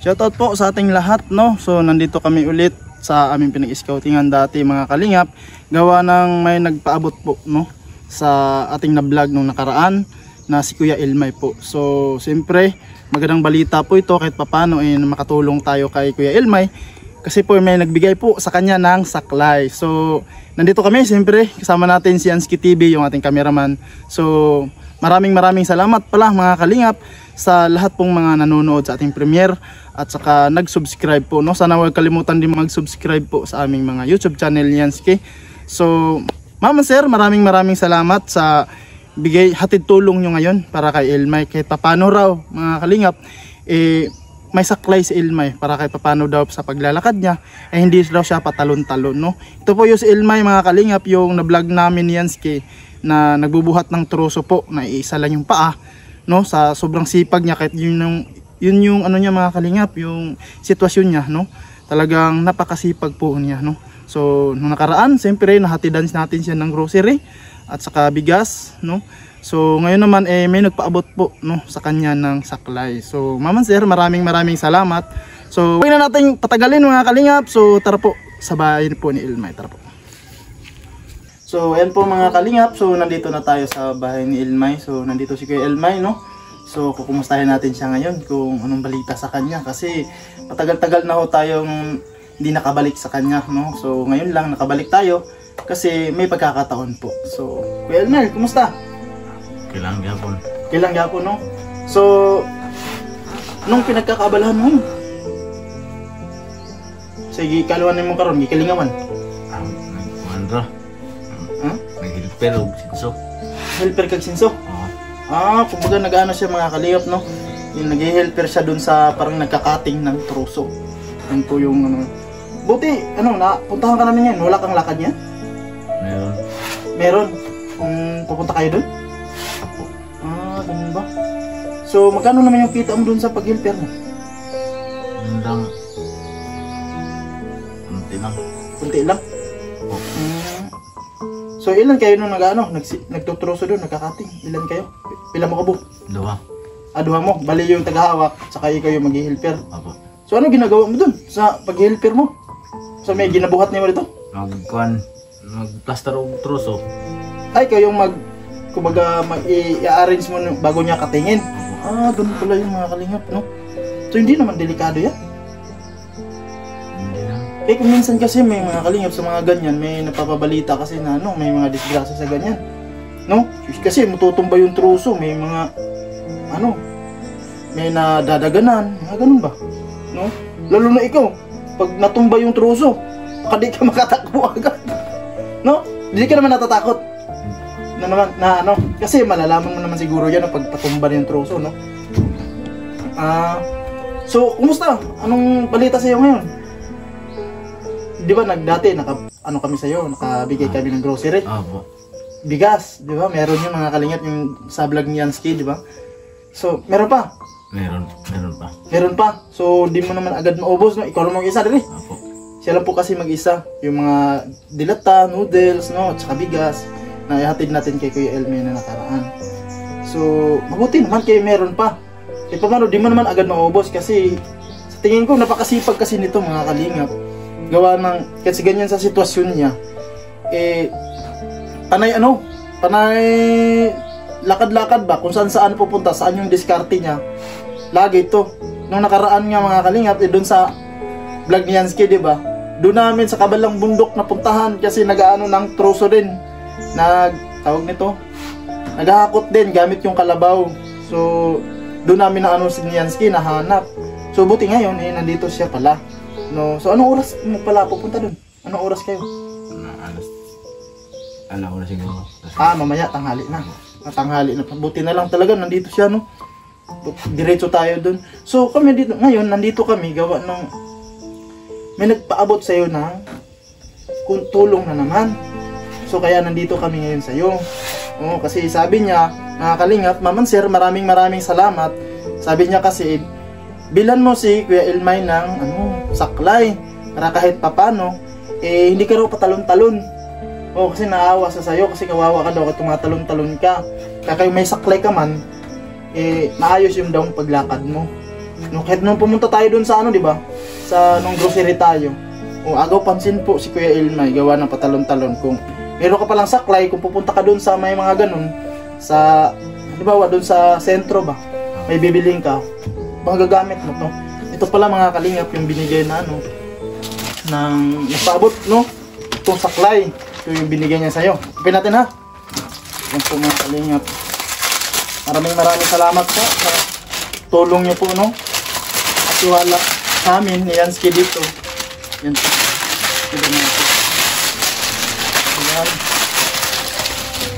Shoutout po sa ating lahat, no. So nandito kami ulit sa aming pinag-scoutingan dati mga kalingap. Gawa ng may nagpaabot po, no, sa ating na vlog nung nakaraan na si Kuya Elmay po. So siyempre magandang balita po ito kahit papano makatulong tayo kay Kuya Elmay. Kasi po may nagbigay po sa kanya ng saklay. So nandito kami siyempre kasama natin si Ansky TV, yung ating cameraman. So maraming salamat pala mga kalingap sa lahat pong mga nanonood sa ating premiere at saka nag-subscribe po, no. Sana huwag kalimutan din mag-subscribe po sa aming mga YouTube channel ni Ansky. So Mama Sir, maraming salamat sa hatid tulong nyo ngayon para kay Elmay. Kahit papano raw mga kalingap may saklay si Elmay para kahit papano daw sa paglalakad niya hindi daw siya patalon-talon, no. Ito po yung si Elmay mga kalingap, yung na-vlog namin ni Ansky na nagbubuhat ng troso po na isa lang yung paa, no, sa sobrang sipag niya. Kahit yun yung ano niya mga kalingap, yung sitwasyon niya, no, talagang napakasipag po niya, no. So nung nakaraan siyempre nahatidan natin siya ng grocery at saka bigas, no. So ngayon naman may nagpaabot po, no, sa kanya ng saklay. So Mama Sir, maraming salamat. So huwag na natin patagalin mga kalingap. So tara po sa bahay po ni Elmay, tara po. So ayan po mga kalingap, so nandito na tayo sa bahay ni Elmay. So nandito si Kuya Elmay, no. So kukumustahin natin siya ngayon kung anong balita sa kanya kasi matagal-tagal na ho tayong hindi nakabalik sa kanya, no. So ngayon lang nakabalik tayo kasi may pagkakataon po. So Kuya Elmay, kumusta? Kailang gapon. Kailang gapon, no. So nung pinagkakaabalahan mo, sige kaluan mo karon gikalingawan. Mandra. Nag-helper og sinso. Helper kag sinso? Kumbaga nag-ano siya mga kalingap, no. Yung nag-helper siya dun sa parang nagkakating ng troso. Yan po yung ano. Buti, napuntahan ka namin yan. Wala kang lakad niya? Meron. Meron? Pupunta kayo dun? Apo. Ganun ba? So, magkano naman yung kita mo dun sa pag-helper mo? Nandang kunti lang. Kunti lang? Apo. So, ilan kayo nung nagtutroso dun, nagkakating? Ilan kayo? Pila mo kabo? Dua. Duha mo? Bali yung tagahawak, saka ikaw yung mag-helper. Apo. So, ano ginagawa mo dun sa pag-helper mo? So, may ginabuhat niyo mo dito? Magplaster og troso. Ay, kayo yung kumbaga i-arrange mo bago niya katingin. Ganun pala yung mga kalingap, no? So, hindi naman delikado yan. Hindi na. Kung minsan kasi may mga kalingap sa mga ganyan, may napapabalita kasi na may mga disgrasya sa ganyan, no? Kasi matutumba yung troso, may mga may nadadaganan, ganun ba, no? Lalo na ikaw, pag natumba yung troso, baka di ka makatakbo agad, no? Hindi ka naman natatakot kasi malalaman mo naman siguro yan pag patumba na yung troso, no? So kumusta? Anong balita sa iyo ngayon? Di ba dati kami sa iyo, nakabigay kami ng grocery? Apo. Bigas, di ba? Meron yung mga kalingap yung sa vlog ni Ansky, di ba? So meron pa? Meron pa. Meron pa. So di mo naman agad maubos, no? Ikaw lang mag-isa din eh. Apo. Siya lang po kasi mag-isa. Yung mga dilata, noodles, no, at saka bigas na ihatid natin kay Kuya Elmay na nakaraan. So mabuti naman kayo meron pa. Paano di mo naman agad maubos kasi sa tingin ko napakasipag kasi nito mga kalingap. Gawa ng kasi ganyan sa sitwasyon niya. Panay lakad-lakad ba kung saan pupunta, saan yung diskarte niya. Lagi ito. Nung nakaraan nga mga kalingap, doon sa vlog ni Ansky, di ba? Doon namin sa kabalang bundok na puntahan kasi nag-aano ng troso din. Tawag nito, naghahakot din gamit yung kalabaw. So doon namin si Ansky nahanap. So buti ngayon nandito siya pala, no. So anong oras mo pala pupunta doon? Anong oras kayo? Alam ko na siguro. Mamaya tanghali na. Tanghali na. Buti na lang talaga nandito siya, no. Diretso tayo doon. So kami dito ngayon, nandito kami gawa ng may nagpaabot sa iyo ng tulong na naman. So kaya nandito kami ngayon sa iyo. Kasi sabi niya, mga kalingap, Mama Sir, maraming salamat. Sabi niya kasi bilan mo si Kuya Elmay ng saklay para kahit papano hindi ka raw patalon-talon. Kasi naawa sa sayo kasi kawawa ka daw, tumatalon-talon ka. Kaya may saklay ka man, maayos yung daw paglakad mo. No, kahit nung pumunta tayo dun sa ano, di ba? Sa nung grocery tayo. O agaw pansin po si Kuya Ilmay, gawa ng patalon-talon. Kung meron ka palang saklay, kung pupunta ka dun sa may mga ganun, sa, di ba, dun sa sentro ba? May bibiling ka, magagamit mo, no? Ito pala mga kalingap, yung binigay na, ano, ng nagpaabot, no? Itong saklay. Ito yung binigay niya sa'yo. Open natin, ha? Yan po mga kalingap. Maraming salamat po sa tulong niyo po, no? At wala sa amin, Yansky dito. Yan po. Ito natin. Ayan.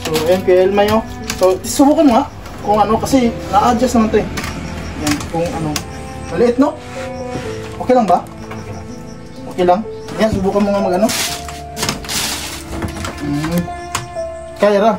So, ayan Kuya Ilmay, oh. So, subukan mo nga. Kung ano, kasi na-adjust naman ito eh. Yan, kung ano. Maliit, no? Okay lang ba? Okay lang? Yan, subukan mo nga mag-ano. Kaya ra.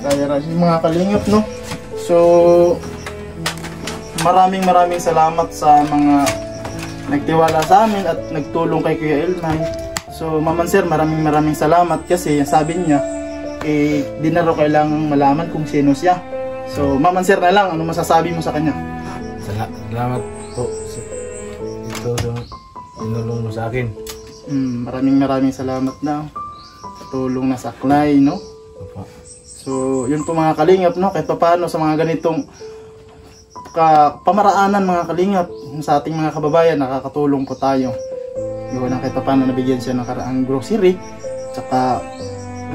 Kaya ra. Yung mga kalingap, no? So, maraming salamat sa mga nagtiwala sa amin at nagtulong kay Kuya Ilmay. So, Maman Sir, maraming salamat kasi sabi niya, di na raw kailangang malaman kung sino siya. So, Maman Sir na lang, ano masasabi mo sa kanya? Salamat po. Ito yung tinulong mo sa akin. Maraming salamat na. Tulong na saklay, no? Opo. So, yun po mga kalingap, no? Kahit paano sa mga ganitong pamaraanan mga kalingap sa ating mga kababayan, nakakatulong po tayo. Gawa na kahit paano nabigyan siya ng karaang grocery. Tsaka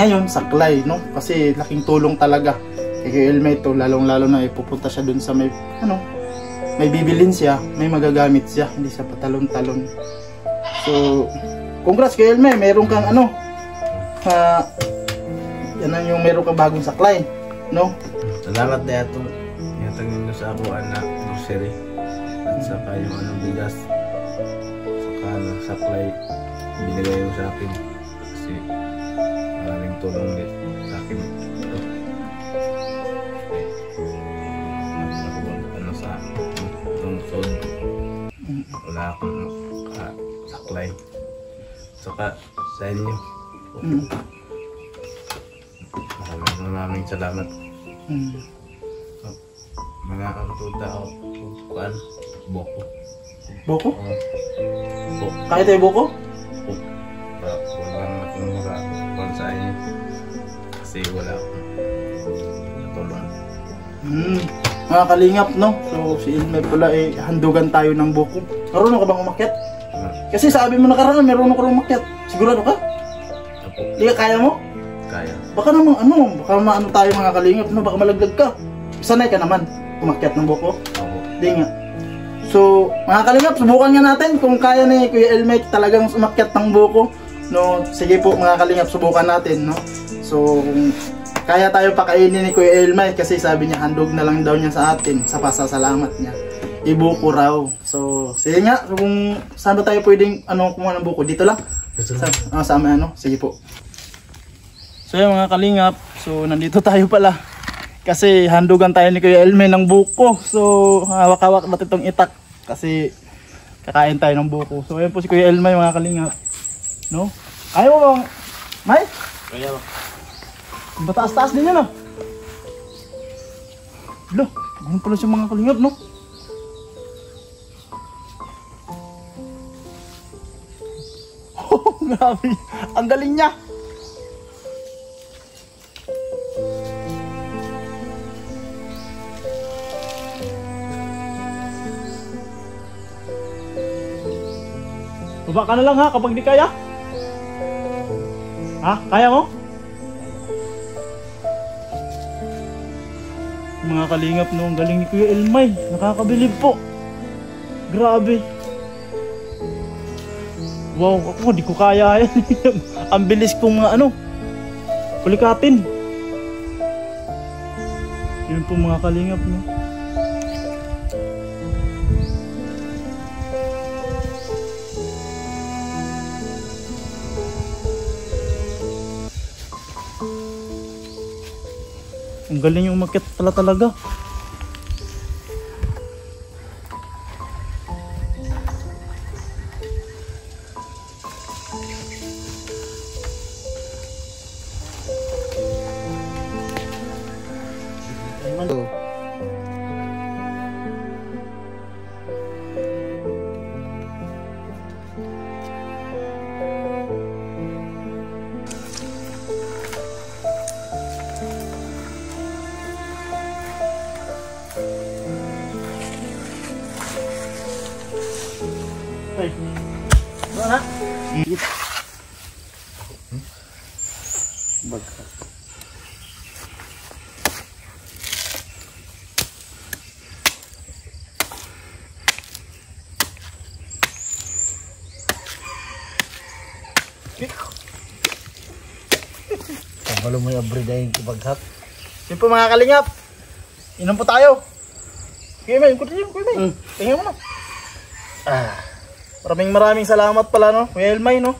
ngayon, saklay, no? Kasi laking tulong talaga kay Kuya Ilmay ito, lalong-lalo na ipupunta siya dun sa may, ano, may bibilin siya, may magagamit siya, hindi siya patalon-talon. So, congrats Kuya Ilmay, meron kang ano, yan ang yung meron kang bagong saklay, no? Salamat na itong tangin nyo sa ako na grocery. At saka yung anong bigas. Saka ano, supply, binigay mo sa akin. Kasi maraming tulong din sa akin. Ito. Ano sa tungkol. Wala akong saklay. Saka sa inyo. Maraming salamat. Mga tuta o kuan boko. Boko? Boko. Kahit ay boko? Wala na akong kuan sa inyo. Kasi wala akong natulungan. Mga kalingap, no? So, si Ilmay pala handugan tayo ng buko. Marunong ka bang umakyat? Kasi sabi mo nakaraan, meron ka rin umakyat. Sigurado ka? Opo. Hindi ka kaya mo? Kaya. Baka naman baka maano tayo mga kalingap, no? Baka malaglag ka. Sanay ka naman umakyat ng buko? Opo. Hindi nga. So, mga kalingap, subukan nga natin kung kaya ni Kuya Ilmay talagang umakyat ng buko. No, sige po mga kalingap, subukan natin, no? So, kung kaya tayo pakainin ni Kuya Ilmay kasi sabi niya handog na lang daw niya sa atin sa pasasalamat niya. Ibuko raw. So, sige nga, kung saan ba tayo pwedeng kumuha ng buko? Dito lang? Sa amin, sige po. So yun mga kalingap, so nandito tayo pala. Kasi handugan tayo ni Kuya Ilmay ng buko. So, hawak-hawak natin itong itak kasi kakain tayo ng buko. So, ayan po si Kuya Ilmay mga kalingap. No? Ayaw mo bang, May? Kaya ba? Mataas-taas din yan, no? Lo, ganun pala siya mga kalingap, no? Oh, grabe. Ang galing niya. Baba ka na lang ha kapag di kaya. Ha? Kaya mo? Mga kalingap, no, ang galing ni Kuya Ilmay. Nakakabilib po. Grabe. Wow, ako di ko kaya yan. Ang bilis kong kulikatin. Yun po mga kalingap, no. Ang galing yung umakyat pala talaga. Ay. Ano na? Bagsak. Kabalo mo yung abri dahil kibaghat. Yun po mga kalingap. Inom po tayo. Kuya May, kuya May. Tingnan mo na. Maraming salamat pala no. Kuya Elmay no.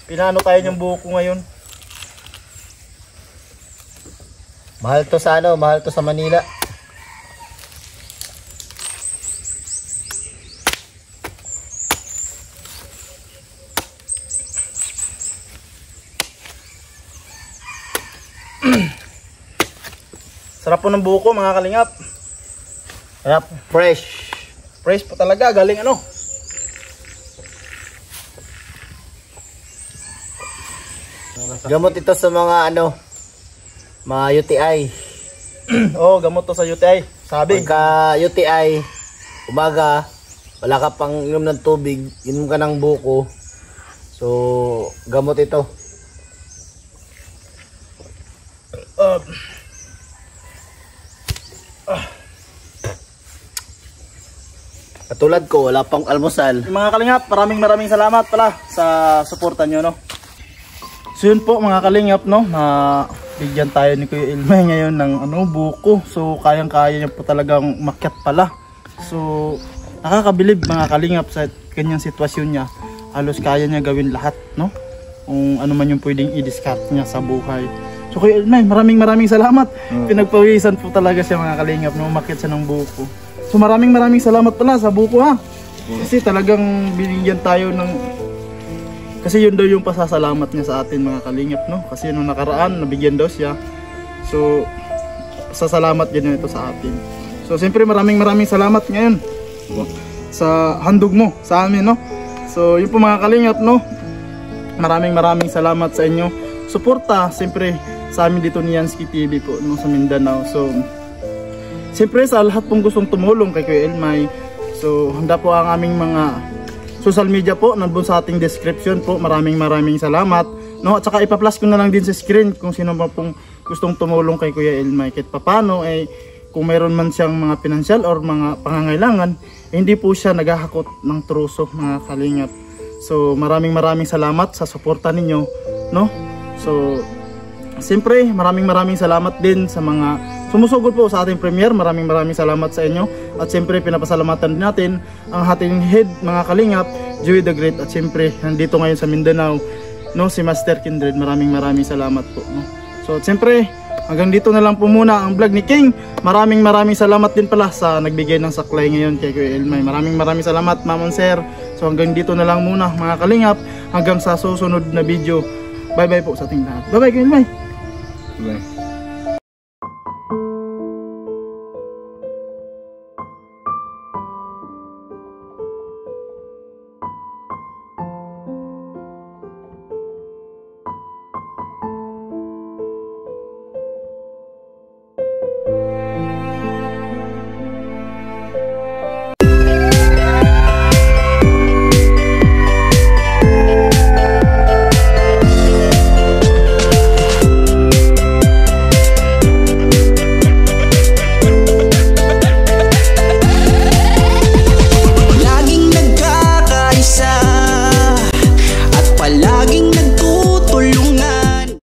Pinano tayo niyang buko ngayon. Mahal to sa ano, mahal to sa Manila. Sarap po ng buko mga kalingap. Sarap, fresh. Fresh po talaga, galing ano. Gamot ito sa mga ano, mga UTI. Oh, gamot to sa UTI. Sabi. Pagka UTI, umaga, wala ka pang inom ng tubig, inom ka ng buko. So, gamot ito. Katulad ko, wala pang almusal. Mga kalingap, maraming salamat pala sa suporta nyo no. So yun po mga kalingap no, na bigyan tayo ni Kuya Elmay ngayon ng ano, buko. So kayang-kaya niya po talagang makyat pala. So nakakabilib mga kalingap sa kanyang sitwasyon niya. Halos kaya niya gawin lahat no. Kung ano man yung pwedeng i-discard niya sa buhay. So Kuya Elmay, maraming salamat. Pinagpawisan po talaga siya mga kalingap no, makyat siya ng buko. So maraming salamat pala sa buko ha. Kasi talagang binigyan tayo ng, kasi yun daw yung pasasalamat niya sa atin mga kalingap no. Kasi nung nakaraan nabigyan daw siya. So pasasalamat din ito sa atin. So siyempre maraming salamat ngayon sa handog mo sa amin no. So yun po mga kalingap no. Maraming salamat sa inyo. Suporta siyempre sa amin dito ni Yansky TV po no, sa Mindanao. So siyempre sa lahat pong gustong tumulong kay Kuya Elmay. So handa po ang aming mga social media po nandun sa ating description po. Maraming salamat no. At saka ipa-flash ko na lang din sa screen kung sino pa pong gustong tumulong kay Kuya Elmay. Kahit papano eh, kung mayroon man siyang mga pinansyal or mga pangangailangan, eh, hindi po siya naghahakot ng truso mga kalingap. So maraming salamat sa suporta ninyo no. So siyempre maraming salamat din sa mga sumusugod po sa ating premiere. Maraming salamat sa inyo. At siyempre pinapasalamatan din natin ang ating head mga kalingap, Joey the Great. At siyempre nandito ngayon sa Mindanao no, si Master Kindred. Maraming salamat po no. So siyempre hanggang dito na lang po muna ang vlog ni King. Maraming salamat din pala sa nagbigay ng saklay ngayon kay Kuya Elmay. Maraming salamat Mamon Sir. So hanggang dito na lang muna mga kalingap. Hanggang sa susunod na video. Bye bye po sa ating lahat. Bye bye Kuya Elmay. Bye.